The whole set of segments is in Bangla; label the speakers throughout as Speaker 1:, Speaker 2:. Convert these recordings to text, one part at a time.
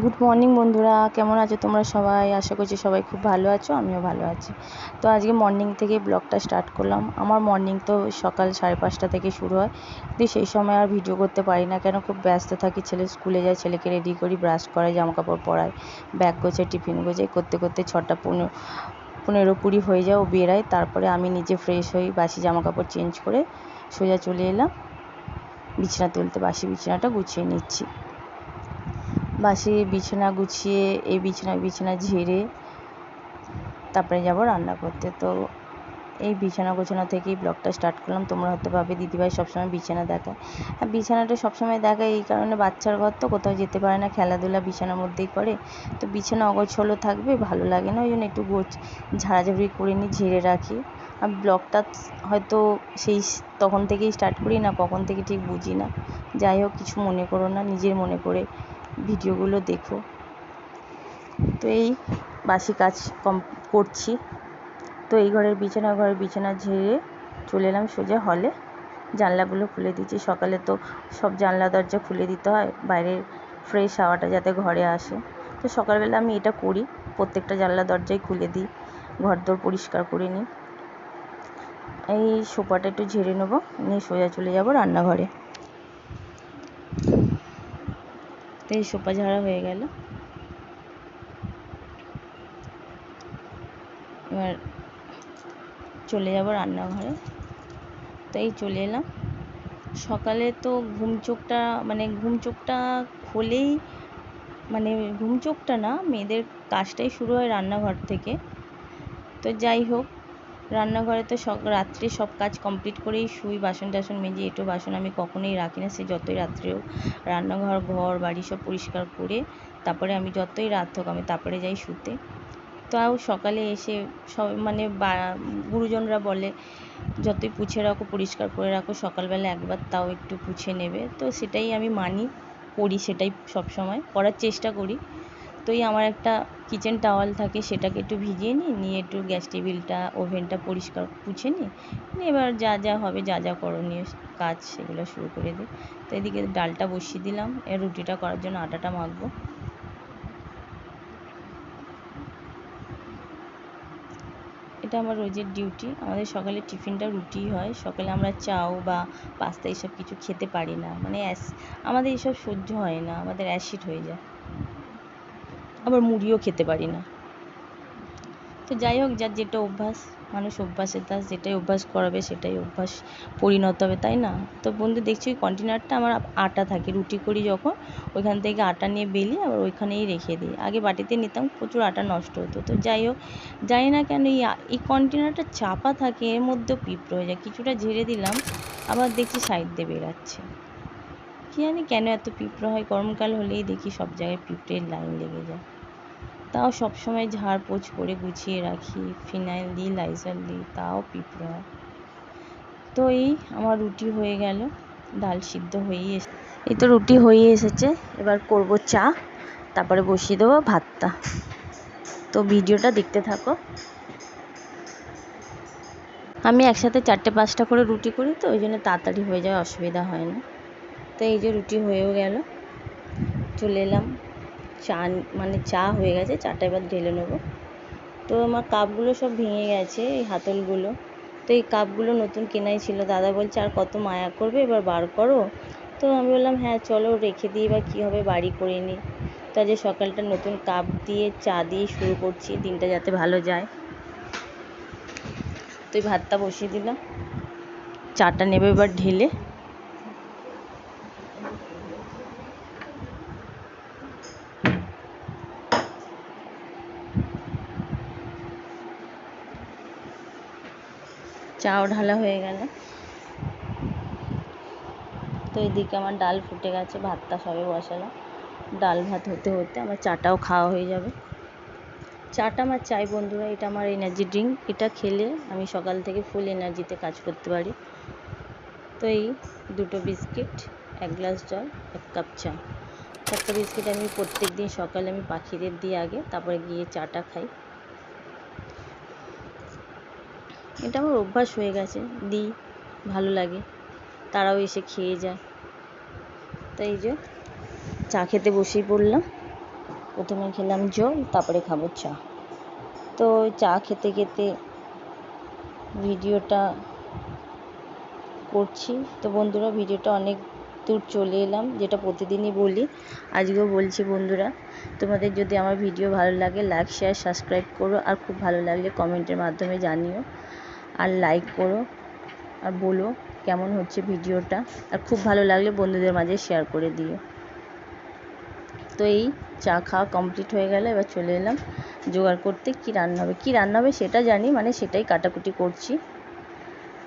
Speaker 1: গুড মর্নিং বন্ধুরা, কেমন আছো তোমরা সবাই? আশা করছি সবাই খুব ভালো আছো, আমিও ভালো আছি। তো আজকে মর্নিং থেকে ব্লগটা স্টার্ট করলাম। আমার মর্নিং তো সকাল 5:30 থেকে শুরু হয়, কিন্তু সেই সময় আর ভিডিও করতে পারি না, কেন খুব ব্যস্ত থাকি। ছেলে স্কুলে যায়, ছেলেকে রেডি করি, ব্রাশ করাই, জামাকাপড় পরাই, ব্যাগ গোছাই, টিফিন গোছাই, করতে করতে 6:15-20 হয়ে যায়, ও বেরায়। তারপরে আমি নিজে ফ্রেশ হই, বাসি জামাকাপড় চেঞ্জ করে সোজা চলে এলাম বিছানা তুলতে। বাসি বিছানাটা গুছিয়ে নিচ্ছি। বাসি বিছানা গুছিয়ে এই বিছানা ঝেড়ে তারপরে যাব রান্না করতে। তো এই বিছানা গোছানো থেকেই ব্লগটা স্টার্ট করলাম। তোমরা হয়তো ভাবে দিদিভাই সবসময় বিছানা দেখায়। আর বিছানাটা সবসময় দেখায় এই কারণে, বাচ্চার ঘর তো কোথাও যেতে পারে না, খেলাধুলা বিছানার মধ্যেই করে। তো বিছানা অগোছালো থাকবে ভালো লাগে না, ওই জন্য একটু ঝাড়াঝাড়ি করে নিই, ঝেড়ে রাখি। আর ব্লগটা হয়তো সেই তখন থেকেই স্টার্ট করি না, কখন থেকে ঠিক বুঝি না। যাই হোক, কিছু মনে করো না, নিজের মনে করে ভিডিওগুলো দেখো। তো এই বাসি কাজ করছি। তো এই ঘরের বিছানা ঝেড়ে চলে এলাম সোজা হলে। জানলাগুলো খুলে দিচ্ছি। সকালে তো সব জানলা দরজা খুলে দিতে হয়, বাইরের ফ্রেশ হাওয়াটা যাতে ঘরে আসে। তো সকালবেলা আমি এটা করি, প্রত্যেকটা জানলা দরজাই খুলে দিই, ঘরদোর পরিষ্কার করে নিই। এই সোফাটা একটু ঝেড়ে নেবো, নিয়ে সোজা চলে যাব রান্নাঘরে। তো এই সোফা ঝাড়া হয়ে গেল, এবার চলে যাব রান্নাঘরে। তো এই চলে এলাম। সকালে তো ঘুম চোখটা খোলেই, ঘুম চোখটা না, মেয়েদের কাজটাই শুরু হয় রান্নাঘর থেকে। তো যাই হোক, রান্নাঘরে তো রাত্রে সব কাজ কমপ্লিট করেই শুই। বাসন টাসন মেজে, এঁটো বাসন আমি কখনোই রাখি না, সে যতই রাত্রে হোক। রান্নাঘর, ঘর বাড়ি সব পরিষ্কার করে তারপরে আমি, যতই রাত হোক, আমি তারপরে যাই শুতে। তাও সকালে এসে সব গুরুজনরা বলে যতই পুছে রাখো, পরিষ্কার করে রাখো, সকালবেলা একবার তাও একটু পুছে নেবে। তো সেটাই আমি মানি, করি, সেটাই সব সময় করার চেষ্টা করি। তো এই আমার একটা কিচেন টাওয়াল থাকে, সেটাকে একটু ভিজিয়ে নিয়ে একটু গ্যাস টেবিলটা, ওভেনটা পরিষ্কার পুছে নিয়ে এবার যা যা হবে, যা যা করণীয় কাজ, সেগুলো শুরু করে দিই। তো এদিকে ডালটা বসিয়ে দিলাম, রুটিটা করার জন্য আটাটা মাখবো। এটা আমার রোজের ডিউটি। আমাদের সকালে টিফিনটা রুটিই হয়। সকালে আমরা চাউ বা পাস্তা এসব কিছু খেতে পারি না, আমাদের এসব সহ্য হয় না, আমাদের অ্যাসিড হয়ে যায়। আবার মুড়িও খেতে পারি না। তো যাই হোক, যার যেটা অভ্যাস, মানুষ অভ্যাসের দাস, যেটাই অভ্যাস করাবে সেটাই অভ্যাস পরিণত হবে, তাই না? তো বন্ধু দেখছি ওই কন্টেনারটা আমার আটা থাকে, রুটি করি যখন ওইখান থেকে আটা নিয়ে বেলি, আবার ওইখানেই রেখে দিই। আগে বাটিতে নিতাম, প্রচুর আটা নষ্ট হতো। তো যাই হোক, জানি না কেন এই কন্টেনারটা চাপা থাকে, এর মধ্যেও পিঁপড়ে হয়ে যায়। কিছুটা ঝেড়ে দিলাম, আবার দেখছি সাইড দিয়ে বেরাচ্ছে। কী জানি কেন এত পিঁপড়ে হয়, গরমকাল হলেই দেখি সব জায়গায় পিঁপড়ের লাইন লেগে যায়। তাও সবসময় ঝাড়পোছ করে গুছিয়ে রাখি, ফিনাইল দিই, লাইজল দিই, তাও পিঁপড়ে হয়। তো এই আমার রুটি হয়ে গেল, ডাল সিদ্ধ হয়েই এই তো রুটি হয়ে এসেছে। এবার করব চা, তারপরে বসিয়ে দেবো ভাতটা। তো ভিডিওটা দেখতে থাকো। আমি একসাথে 4-5টা করে রুটি করি, তো ওই জন্য তাড়াতাড়ি হয়ে যায়, অসুবিধা হয় না। তো এই যে রুটি হয়েও গেল, চলে এলাম। চা হয়ে গেছে, চাটা এবার ঢেলে নেবো। তো আমার কাপগুলো সব ভেঙে গেছে, এই হাতলগুলো। তো এই কাপগুলো নতুন কেনাই ছিল, দাদা বলছে আর কত মায়া করবে, এবার বার করো। তো আমি বললাম হ্যাঁ চলো রেখে দিই, এবার কী হবে, বাড়ি করে নিই। তো আজ সকালটা নতুন কাপ দিয়ে চা দিয়ে শুরু করছি, দিনটা যাতে ভালো যায়। তো এই ভাতটা বসিয়ে দিলাম, চাটা নেবে এবার ঢেলে। চাও ঢালা হয়ে গেল। তো এদিকে আমার ডাল ফুটে গেছে, ভাতটা সবে বসালাম। ডাল ভাত হতে হতে আমার চাটাও খাওয়া হয়ে যাবে। চাটা আমার চাই বন্ধুরা, এটা আমার এনার্জি ড্রিঙ্ক। এটা খেলে আমি সকাল থেকে ফুল এনার্জিতে কাজ করতে পারি। তো এই 2টো বিস্কিট, 1 গ্লাস জল, 1 কাপ চা। 4টা বিস্কিট আমি প্রত্যেক দিন সকালে আমি পাখিদের দিই আগে, তারপরে গিয়ে চাটা খাই। এটা আমার অভ্যাস হয়ে গেছে, দিই, ভালো লাগে, তারাও এসে খেয়ে যায়। তো এই যে চা খেতে বসেই পড়লাম। প্রথমে খেলাম জল, তারপরে খাবো চা। তো চা খেতে খেতে ভিডিওটা করছি। তো বন্ধুরা, ভিডিওটা অনেক দূর চলে এলাম, যেটা প্রতিদিনই বলি, আজকেও বলছি। বন্ধুরা, তোমাদের যদি আমার ভিডিও ভালো লাগে লাইক শেয়ার সাবস্ক্রাইব করো, আর খুব ভালো লাগলে কমেন্টের মাধ্যমে জানিও, আর লাইক করো, আর বলো কেমন হচ্ছে ভিডিওটা, আর খুব ভালো লাগলে বন্ধুদের মাঝে শেয়ার করে দিও। তো এই চা খাওয়া কমপ্লিট হয়ে গেল, এবার চলে এলাম জোগাড় করতে। কি রান্না হবে সেটা জানি, মানে সেটাই কাটাকুটি করছি।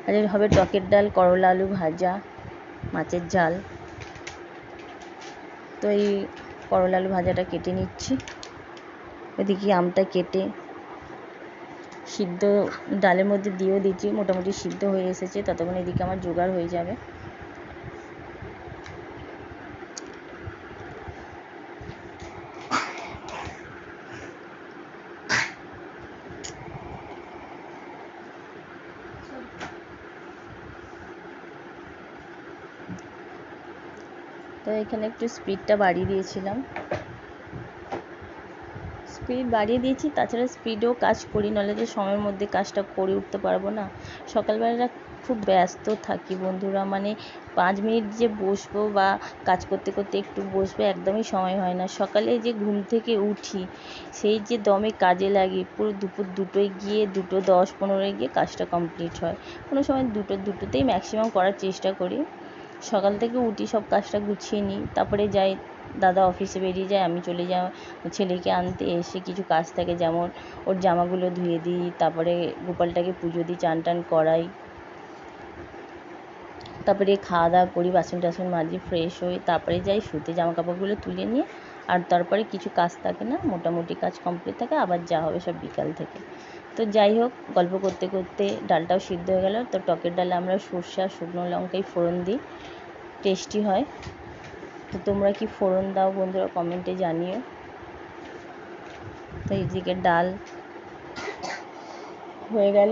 Speaker 1: আজ হবে টকের ডাল, করলা আলু ভাজা, মাছের ঝাল। তো এই করলা আলু ভাজাটা কেটে নিচ্ছি। এদিকে আমটা কেটে সিদ্ধ ডালের মধ্যে দিয়েও দিচ্ছি, মোটামুটি সিদ্ধ হয়ে এসেছে। ততক্ষণ এদিকে আমার জোগাড় হয়ে যাবে। তো এখানে একটু স্পিডটা বাড়িয়ে দিয়েছিলাম, স্পিড বাড়িয়ে দিয়েছি। তাছাড়া স্পিডেও কাজ করি, নাহলে যে সময়ের মধ্যে কাজটা করে উঠতে পারবো না। সকালবেলা খুব ব্যস্ত থাকি বন্ধুরা, মানে 5 মিনিট যে বসবো বা কাজ করতে করতে একটু বসবো একদমই সময় হয় না। সকালে যে ঘুম থেকে উঠি, সেই যে দমে কাজে লাগি, পুরো দুপুর 2টোয় গিয়ে 2:10-15 গিয়ে কাজটা কমপ্লিট হয়। কোনো সময় 2টোতেই ম্যাক্সিমাম করার চেষ্টা করি। সকাল থেকে উঠি, সব কাজটা গুছিয়ে নিই, তারপরে যাই, দাদা অফিসে বেরিয়ে যায়, আমি চলে যাই ছেলেকে আনতে। এসে কিছু কাজ থাকে, যেমন ওর জামাগুলো ধুয়ে দিই, তারপরে গোপালটাকে পুজো দিই, চান টান করাই, তারপরে খাওয়া দাওয়া করি, বাসন টাসন মাজি, ফ্রেশ হই, তারপরে যাই শুতে, জামা কাপড়গুলো তুলে নিয়ে। আর তারপরে কিছু কাজ থাকে না, মোটামুটি কাজ কমপ্লিট থাকে, আবার যা হবে সব বিকাল থেকে। তো যাই হোক, গল্প করতে করতে ডালটাও সিদ্ধ হয়ে গেল। তো টকের ডালে আমরা সর্ষে আর শুকনো লঙ্কায় ফোড়ন দিই, টেস্টি হয়। তো তোমরা কি ফোড়ন দাও বন্ধুরা, কমেন্টে জানিও। তো এইদিকে ডাল হয়ে গেল।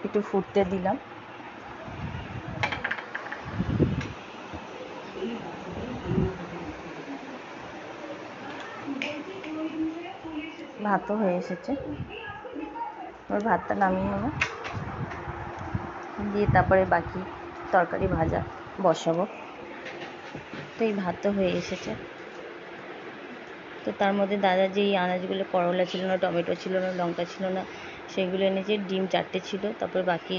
Speaker 1: একটু ফুটতে দিলাম। ভাতও হয়ে এসেছে, এবার ভাতটা নামিয়ে নেবো, দিয়ে তারপরে বাকি তরকারি ভাজা বসাবো। তো এই ভাতও হয়ে এসেছে। তো তার মধ্যে দাদা যেই আনাজগুলো, করলা ছিল না, টমেটো ছিল না, লঙ্কা ছিল না, সেগুলো এনেছে। ডিম 4টে ছিল, তারপরে বাকি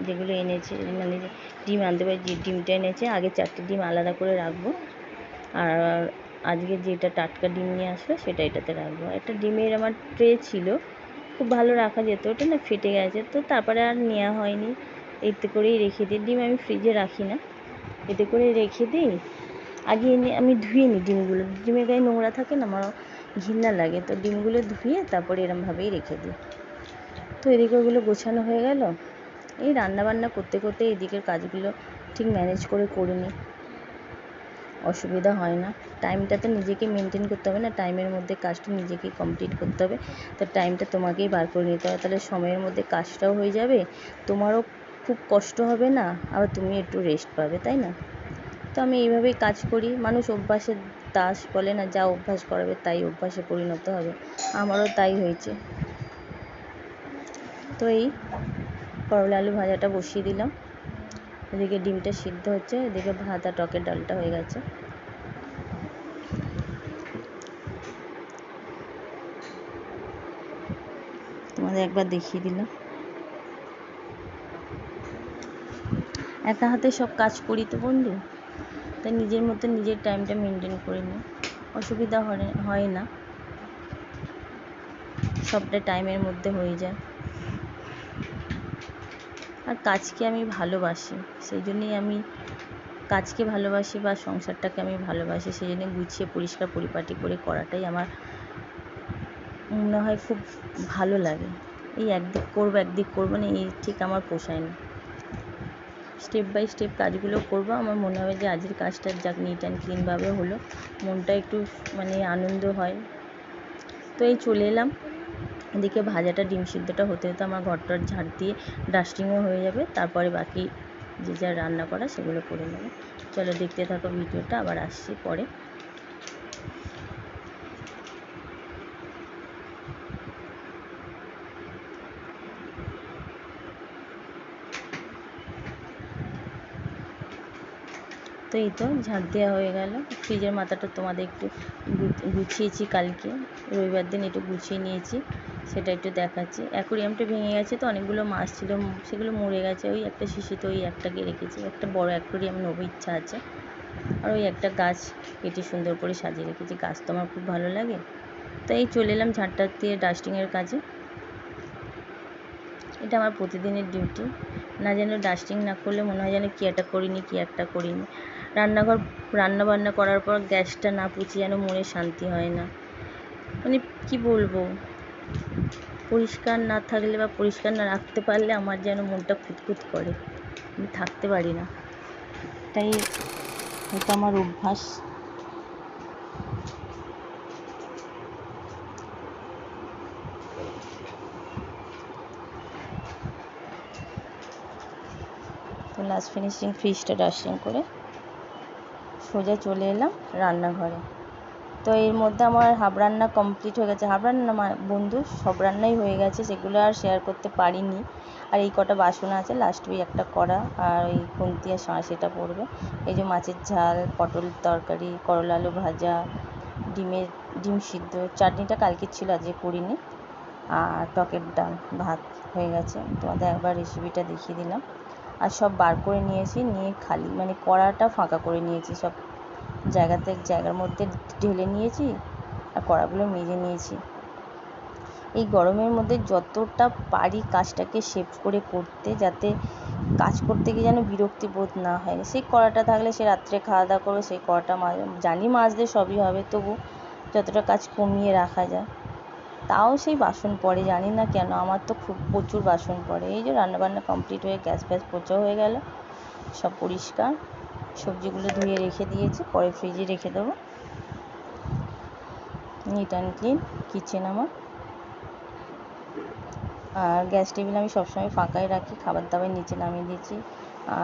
Speaker 1: যেগুলো এনেছে, মানে ডিম আনতে পারি, যে ডিমটা এনেছে, আগে 4টে ডিম আলাদা করে রাখবো, আর আজকে যেটা টাটকা ডিম নিয়ে আসলো সেটা এটাতে রাখবো। একটা ডিমের আমার ট্রে ছিল, খুব ভালো রাখা যেত, ওটা না ফেটে গেছে, তো তারপরে আর নেওয়া হয়নি। এতে করেই রেখে দিই, ডিম আমি ফ্রিজে রাখি না, এতে করে রেখে দিই। আগে এনে আমি ধুয়ে নিই ডিমগুলো, ডিমের গায়ে নোংরা থাকে না, আমার ঘৃণা লাগে, তো ডিমগুলো ধুয়ে তারপরে এরমভাবেই রেখে দিই। তো এদিকে ওগুলো গোছানো হয়ে গেল। এই রান্নাবান্না করতে করতে এদিকের কাজগুলো ঠিক ম্যানেজ করে নিই, অসুবিধা হয় না। টাইমটা তো নিজেকে মেনটেন করতে হবে না, টাইমের মধ্যে কাজটা নিজেকেই কমপ্লিট করতে হবে। তো টাইমটা তোমাকেই বার করে নিতে হবে, তাহলে সময়ের মধ্যে কাজটাও হয়ে যাবে, তোমারও খুব কষ্ট হবে না, আবার তুমি একটু রেস্ট পাবে, তাই না? তো আমি এইভাবেই কাজ করি। মানুষ অভ্যাসের দাস বলে না, যা অভ্যাস করাবে তাই অভ্যাসে পরিণত হবে, আমারও তাই হয়েছে। তো এই করলা আলু ভাজাটা বসিয়ে দিলাম, এদিকে ডিমটা সিদ্ধ হচ্ছে, এদিকে ভাত আর টকের ডালটা হয়ে গেছে। তোমাদের একবার দেখিয়ে দিলাম। একা হাতে সব কাজ করি তো বন্ধু, তাই নিজের মতো নিজের টাইমটা মেনটেন করে নিই, অসুবিধা হয় না, সবটা টাইমের মধ্যে হয়ে যায়। আর কাজকে আমি ভালোবাসি, সেই জন্যই আমি কাজকে ভালোবাসি, বা সংসারটাকে আমি ভালোবাসি, সেই জন্য গুছিয়ে পরিষ্কার পরিপাটি করে করাটাই আমার মনে হয় খুব ভালো লাগে। এই একদিক করবো না, এই ঠিক আমার পোষায় না। স্টেপ বাই স্টেপ কাজগুলো করবো, আমার মনে হবে যে আজকের কাজটা যাক নিট অ্যান্ড ক্লিনভাবে হলো, মনটা একটু মানে আনন্দ হয়। তো এই চলে এলাম এদিকে ভাজাটা ডিম সিদ্ধটা হতে হতে আমার ঘরটার ঝাড় দিয়ে ডাস্টিংও হয়ে যাবে, তারপরে বাকি যে যা রান্না করা সেগুলো করে নেবে। চলো দেখতে থাকো ভিডিওটা, আবার আসছি পরে। তো এই তো ঝাড় দেওয়া হয়ে গেল। ফ্রিজের মাথাটা তোমাদের একটু গুছিয়েছি, কালকে রবিবার দিন একটু গুছিয়ে নিয়েছি, সেটা একটু দেখাচ্ছি। অ্যাকোরিয়ামটা ভেঙে গেছে, তো অনেকগুলো মাছ ছিল, সেগুলো মরে গেছে। ওই একটা শিশিতে ওই একটাকে রেখেছি, একটা বড় অ্যাকোরিয়াম নেবো ইচ্ছা আছে। আর ওই একটা গাছ কেটে সুন্দর করে সাজিয়ে রেখেছি, গাছ তো আমার খুব ভালো লাগে। তো এই চলে এলাম ঝাড়টা দিয়ে ডাস্টিংয়ের কাজে। এটা আমার প্রতিদিনের ডিউটি, না যেন ডাস্টিং না করলে মনে হয় যেন কী একটা করিনি, কী একটা করিনি। রান্নাঘর রান্নাবান্না করার পর গ্যাসটা না পুছি যেন মনে শান্তি হয় না। মানে কি বলবো, পরিষ্কার না থাকলে বা পরিষ্কার না রাখতে পারলে আমার যেন মনটা খুঁতখুত করে, আমি থাকতে পারি না। তাই এটা আমার অভ্যাস। তো লাস্ট ফিনিশিং ফ্রিজটা ডাস্টিং করে সোজা চলে এলাম রান্নাঘরে। তো এর মধ্যে আমার হাফ রান্না কমপ্লিট হয়ে গেছে, হাফ রান্না না বন্ধু, সব রান্নাই হয়ে গেছে, সেগুলো আর শেয়ার করতে পারিনি। আর এই কটা বাসন আছে, লাস্ট ওই একটা কড়া আর ওই খুন্তি আর শাঁসিটা পড়বে। এই যে মাছের ঝাল, পটল তরকারি, করলা আলু ভাজা, ডিম সিদ্ধ, চাটনিটা কালকে ছিল আজকে করিনি, আর টকের ডাল, ভাত হয়ে গেছে। তোমাদের একবার রেসিপিটা দেখিয়ে দিলাম। আর সব বার করে নিয়েছি, নিয়ে খালি মানে কড়াটা ফাঁকা করে নিয়েছি, সব জায়গার মধ্যে ঢেলে নিয়েছি আর কড়াগুলো মেজে নিয়েছি। এই গরমের মধ্যে যতটা পারি কাজটাকে সেভ করে করতে, যাতে কাজ করতে গিয়ে যেন বিরক্তি বোধ না হয়। সেই কড়াটা থাকলে সে রাত্রে খাওয়া দাওয়া করবে, সেই কড়াটা জানি মাজলে সবই হবে, তবু যতটা কাজ কমিয়ে রাখা যায়। তাও সেই বাসন পড়ে, জানি না কেন, আমার তো খুব প্রচুর বাসন পড়ে। এই যে রান্নাবান্না কমপ্লিট হয়ে গ্যাস ফ্যাস পোছা হয়ে গেল, সব পরিষ্কার, সবজিগুলো ধুয়ে রেখে দিয়েছি, পরে ফ্রিজে রেখে দেবো। নিট অ্যান্ড ক্লিন কিচেন আমার। আর গ্যাস টেবিল আমি সবসময় ফাঁকাই রাখি, খাবার দাবার নিচে নামিয়ে দিয়েছি।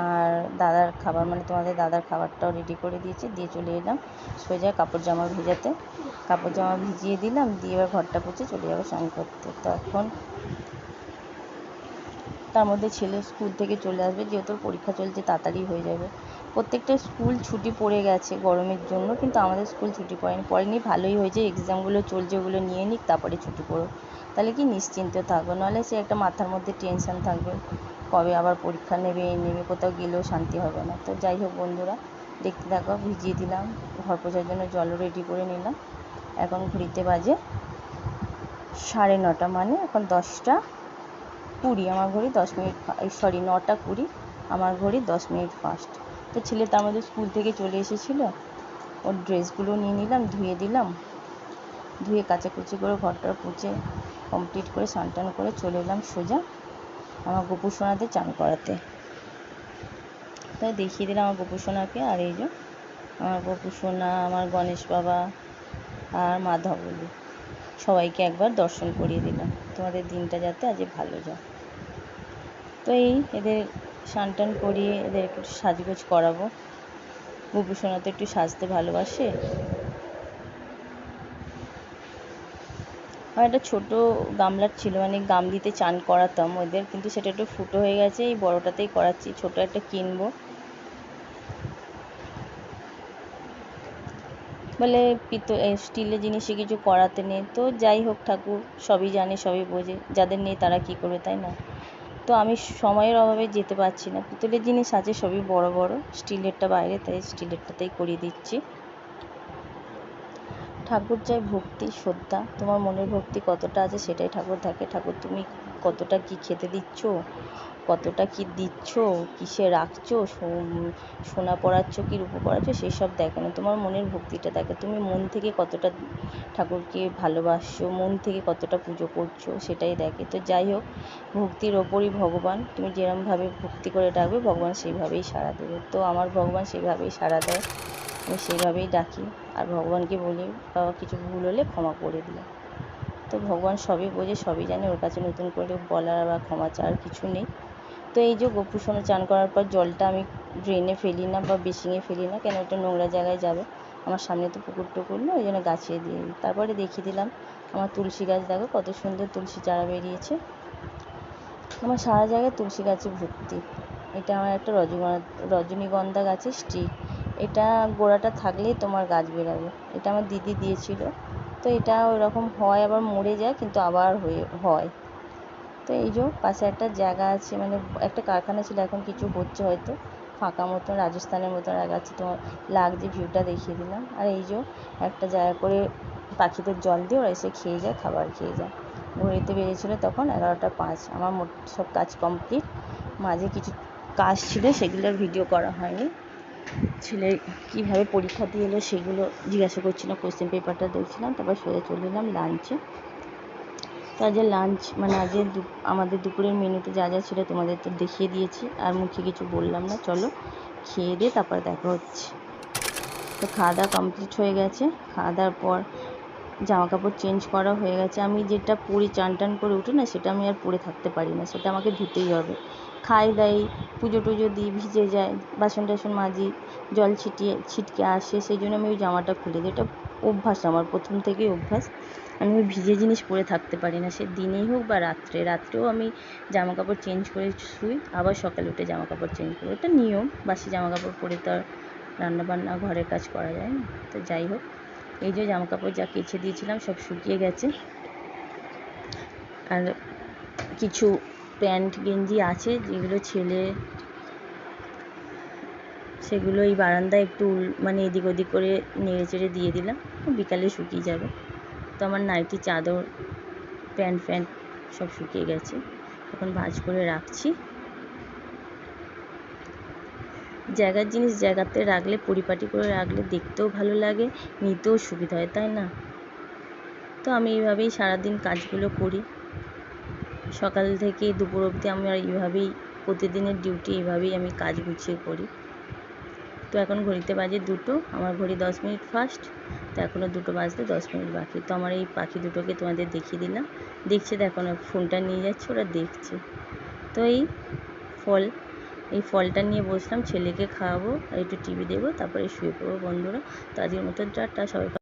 Speaker 1: আর দাদার খাবার মানে তোমাদের দাদার খাবারটাও রেডি করে দিয়েছি, দিয়ে চলে এলাম সোজা কাপড় জামা ভেজাতে। কাপড় জামা ভিজিয়ে দিলাম, দিয়ে এবার ঘরটা পুছে চলে যাবো স্নান করতে। তো এখন তার মধ্যে ছেলে স্কুল থেকে চলে আসবে, যেহেতু পরীক্ষা চলছে তাড়াতাড়ি হয়ে যাবে। প্রত্যেকটা স্কুল ছুটি পড়ে গেছে গরমের জন্য, কিন্তু আমাদের স্কুল ছুটি পড়েনি, ভালোই হয়েছে। এক্সামগুলো চলছে, ওগুলো নিয়ে নিক, তারপরে ছুটি পড়ো, তাহলে কি নিশ্চিন্ত থাকবো। নাহলে সে একটা মাথার মধ্যে টেনশান থাকবে, কবে আবার পরীক্ষা নেবে, কোথাও গেলেও শান্তি হবে না। তো যাই হোক বন্ধুরা, দেখতে থাকো। ভিজিয়ে দিলাম, ঘর পোছার জন্য জলও রেডি করে নিলাম। এখন ঘড়িতে বাজে 9:30, মানে এখন 10:20। আমার ঘড়ি 10 মিনিট, 9:20, আমার ঘড়ি 10 মিনিট ফাস্ট। তো ছেলে তার মধ্যে স্কুল থেকে চলে এসেছিলো, ওর ড্রেসগুলো নিয়ে নিলাম, ধুয়ে দিলাম, ধুয়ে কাচাকুচি করে ঘরটা পুছে কমপ্লিট করে স্নান টান করে চলে এলাম সোজা আমার গোপু সোনাদের চান করাতে। তাই দেখিয়ে দিলাম আমার গোপু সোনাকে। আর এই যে আমার গোপু সোনা, আমার গণেশ বাবা আর মাধবলী, সবাইকে একবার দর্শন করিয়ে দিলাম, তোমাদের দিনটা যাতে আজ ভালো যায়। তো এই এদের স্নান টান করিয়ে এদের একটু সাজগোজ করাবো। গোপু সোনা তো একটু সাজতে ভালোবাসে। আমার একটা ছোটো গামলার ছিল, মানে গামলিতে চান করাতাম ওদের, কিন্তু সেটা একটু ফুটো হয়ে গেছে, এই বড়োটাতেই করাচ্ছি। ছোটো একটা কিনবো বলে, স্টিলের জিনিসে কিছু করাতে নেই। তো যাই হোক, ঠাকুর সবই জানে সবই বোঝে, যাদের নেই তারা কী করবে, তাই না? তো আমি সময়ের অভাবে যেতে পারছি না, পিতলের জিনিস আছে সবই বড় বড়, স্টিলেরটা বাইরে, তাই স্টিলেরটাতেই করিয়ে দিচ্ছি। ঠাকুর চাই ভক্তি শ্রদ্ধা, তোমার মনের ভক্তি কতটা আছে সেটাই ঠাকুর থাকে। ঠাকুর তুমি কতটা কি খেতে দিচ্ছ, কতটা কি দিচ্ছ, কিসে রাখছো, সোনা পড়াচ্ছ কি রূপো পড়াচ্ছ, সেই সব দেখে না, তোমার মনের ভক্তিটা দেখে। তুমি মন থেকে কতটা ঠাকুরকে ভালোবাসছো, মন থেকে কতটা পুজো করছো, সেটাই দেখে। তো যাই হোক, ভক্তির ওপরই ভগবান, তুমি যেরমভাবে ভক্তি করে ডাকবে ভগবান সেইভাবেই সাড়া দেবে। তো আমার ভগবান সেইভাবেই সাড়া দেয়, আমি সেইভাবেই ডাকি। আর ভগবানকে বলি, বাবা কিছু ভুল হলে ক্ষমা করে দিও। তো ভগবান সবই বোঝে, সবই জানে, ওর কাছে নতুন করে বলার বা ক্ষমা চাওয়ার কিছু নেই। তো এই যে গোপু সোনা চান করার পর জলটা আমি ড্রেনে ফেলি না বা বেসিংয়ে ফেলি না, কেন ওটা নোংরা জায়গায় যাবে। আমার সামনে তো পুকুর টুকুর না, ওই জন্য গাছে দিয়ে দিই। তারপরে দেখিয়ে দিলাম আমার তুলসী গাছ, দেখো কত সুন্দর তুলসী চারা বেরিয়েছে। আমার সারা জায়গায় তুলসী গাছে ভর্তি। এটা আমার একটা রজনীগন্ধা গাছের স্টিক। এটা গোড়াটা থাকলেই তোমার গাছ বেরাবে। এটা আমার দিদি দিয়েছিল। তো এটা ওইরকম হয়, আবার মরে যায়, কিন্তু আবার হয়। তো এই যে পাশে একটা জায়গা আছে, মানে একটা কারখানা ছিল, এখন কিছু হচ্ছে হয়তো, ফাঁকা মতন রাজস্থানের মতন লাগাচ্ছে। তোমার লাগছে, ভিউটা দেখিয়ে দিলাম। আর এই যে একটা জায়গা করে পাখিদের জল দিয়ে ওরা এসে খেয়ে যায়, খাবার খেয়ে যায়। ঘড়িতে বেরিয়েছিল তখন 11টা 5। আমার মোট সব কাজ কমপ্লিট। মাঝে কিছু কাজ ছিল, সেগুলোর ভিডিও করা হয়নি। ছেলে কীভাবে পরীক্ষা দিয়ে এলো সেগুলো জিজ্ঞাসা করছিলাম, কোশ্চেন পেপারটা দেখছিলাম। তারপর সোজা চলে এলাম লাঞ্চে। তো আজকে লাঞ্চ মানে আজকে আমাদের দুপুরের মেনুতে যা যা ছিল তোমাদের তো দেখিয়ে দিয়েছি, আর মুখে কিছু বললাম না। চলো খেয়ে দিয়ে তারপরে দেখা হচ্ছে। তো খাওয়া দাওয়া কমপ্লিট হয়ে গেছে। খাওয়া দাওয়ার পর জামা কাপড় চেঞ্জ করা হয়ে গেছে। আমি যেটা পরে চান টান করে উঠি না, সেটা আমি আর পরে থাকতে পারি না, সেটা আমাকে ধুতেই হবে। খাই দাই, পুজো টুজো দিই, ভিজে যায়, বাসন টাসন মাজি, জল ছিটকে আসে, সেই জন্য আমি ওই জামাটা খুলে দিই। এটা অভ্যাস আমার, প্রথম থেকেই অভ্যাস। আমি ভিজে জিনিস পরে থাকতে পারি না, সে দিনেই হোক বা রাত্রেও আমি জামা কাপড় চেঞ্জ করে শুই, আবার সকালে উঠে জামা কাপড় চেঞ্জ করি। এটা নিয়ম, বাসি জামা কাপড় পরে তো আর রান্নাবান্না ঘরের কাজ করা যায় না। তো যাই হোক, এই যে জামা কাপড় যা কেচে দিয়েছিলাম সব শুকিয়ে গেছে। আর কিছু প্যান্ট গেঞ্জি আছে যেগুলো ছেলে, সেগুলো এই বারান্দায় একটু মানে এদিক ওদিক করে নেড়ে চেড়ে দিয়ে দিলাম, বিকালে শুকিয়ে যাবে। তো আমার নাইটি, চাদর, প্যান্ট সব শুকিয়ে গেছে, এখন ভাঁজ করে রাখছি। জায়গার জিনিস জায়গাতে রাখলে, পরিপাটি করে রাখলে দেখতেও ভালো লাগে, নিতেও সুবিধা হয়, তাই না? তো আমি এইভাবেই সারাদিন কাজগুলো করি, সকাল থেকে দুপুর অবধি আমি আর এইভাবেই প্রতিদিনের ডিউটি, এইভাবেই আমি কাজ গুছিয়ে করি। তো এখন ঘড়িতে বাজে 2টো, আমার ঘড়ি 10 মিনিট ফাস্ট। তো এখনও 2টো বাজতে 10 মিনিট বাকি। তো আমার এই পাখি দুটোকে তোমাদের দেখিয়ে দিলাম। দেখছে, দেখো না, ফোনটা নিয়ে যাচ্ছে, ওরা দেখছে। তো এই ফলটা নিয়ে বসলাম, ছেলেকে খাওয়াবো আর একটু টিভি দেখবো, তারপরে শুয়ে পড়বো বন্ধুরা। তো আজকের মতো টাটা, সবাই।